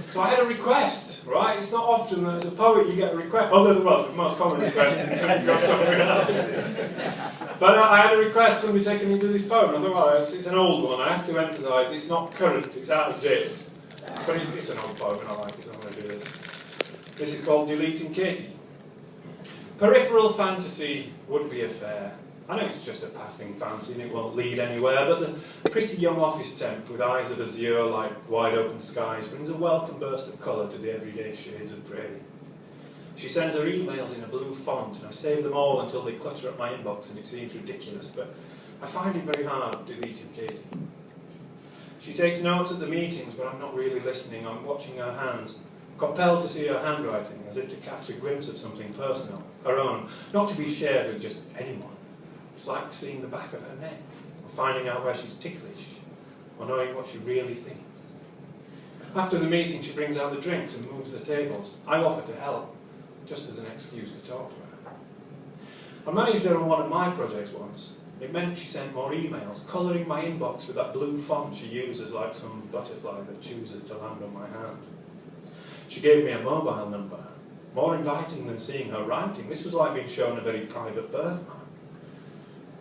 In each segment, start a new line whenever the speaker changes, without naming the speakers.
So I had a request, right? It's not often that as a poet you get a request, other than, well, the most common request is to go somewhere else. But I had a request, somebody said, can you do this poem? I thought, well, it's an old one, I have to emphasise, it's not current, it's out of date. But it's an old poem and I like it, so I'm going to do this. This is called Deleting Katy. Peripheral fantasy would be a fair. I know it's just a passing fancy and it won't lead anywhere, but the pretty young office temp with eyes of azure like wide open skies brings a welcome burst of colour to the everyday shades of grey. She sends her emails in a blue font and I save them all until they clutter up my inbox and it seems ridiculous, but I find it very hard deleting Katy. She takes notes at the meetings, but I'm not really listening. I'm watching her hands, compelled to see her handwriting, as if to catch a glimpse of something personal, her own, not to be shared with just anyone. It's like seeing the back of her neck, or finding out where she's ticklish, or knowing what she really thinks. After the meeting, she brings out the drinks and moves the tables. I offer to help, just as an excuse to talk to her. I managed her on one of my projects once. It meant she sent more emails, colouring my inbox with that blue font she uses like some butterfly that chooses to land on my hand. She gave me a mobile number, more inviting than seeing her writing. This was like being shown a very private birthmark.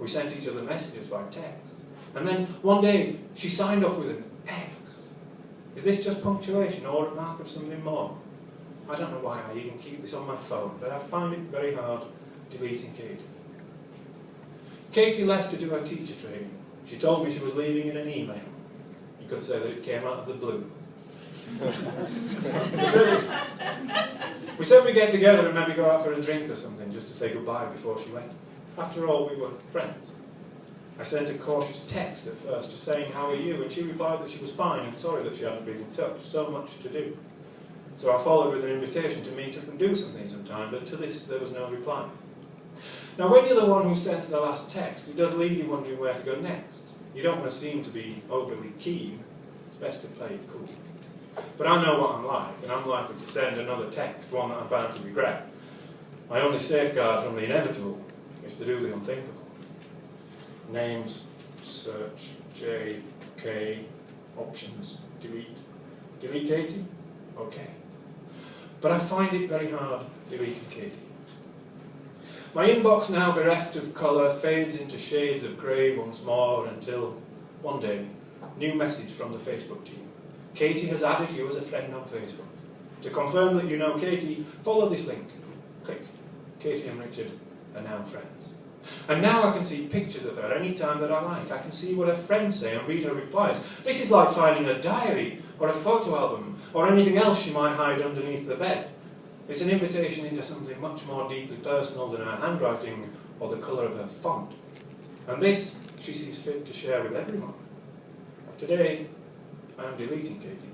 We sent each other messages by text. And then one day she signed off with an X. Is this just punctuation or a mark of something more? I don't know why I even keep this on my phone, but I find it very hard deleting Katy. Katy left to do her teacher training. She told me she was leaving in an email. You could say that it came out of the blue. We said we'd get together and maybe go out for a drink or something just to say goodbye before she went. After all, we were friends. I sent a cautious text at first, just saying, how are you? And she replied that she was fine and sorry that she hadn't been in touch. So much to do. So I followed with an invitation to meet up and do something sometime, but to this there was no reply. Now, when you're the one who sends the last text, it does leave you wondering where to go next. You don't want to seem to be overly keen. It's best to play it cool. But I know what I'm like, and I'm likely to send another text, one that I'm bound to regret. My only safeguard from the inevitable is to do the unthinkable. Names, search, J, K, options, delete. Delete Katy? Okay. But I find it very hard deleting Katy. My inbox, now bereft of colour, fades into shades of grey once more until, one day, new message from the Facebook team. Katy has added you as a friend on Facebook. To confirm that you know Katy, follow this link. Click. Katy and Richard are now friends. And now I can see pictures of her any time that I like. I can see what her friends say and read her replies. This is like finding a diary or a photo album or anything else she might hide underneath the bed. It's an invitation into something much more deeply personal than her handwriting or the colour of her font. And this she sees fit to share with everyone. Today, I am deleting Katy.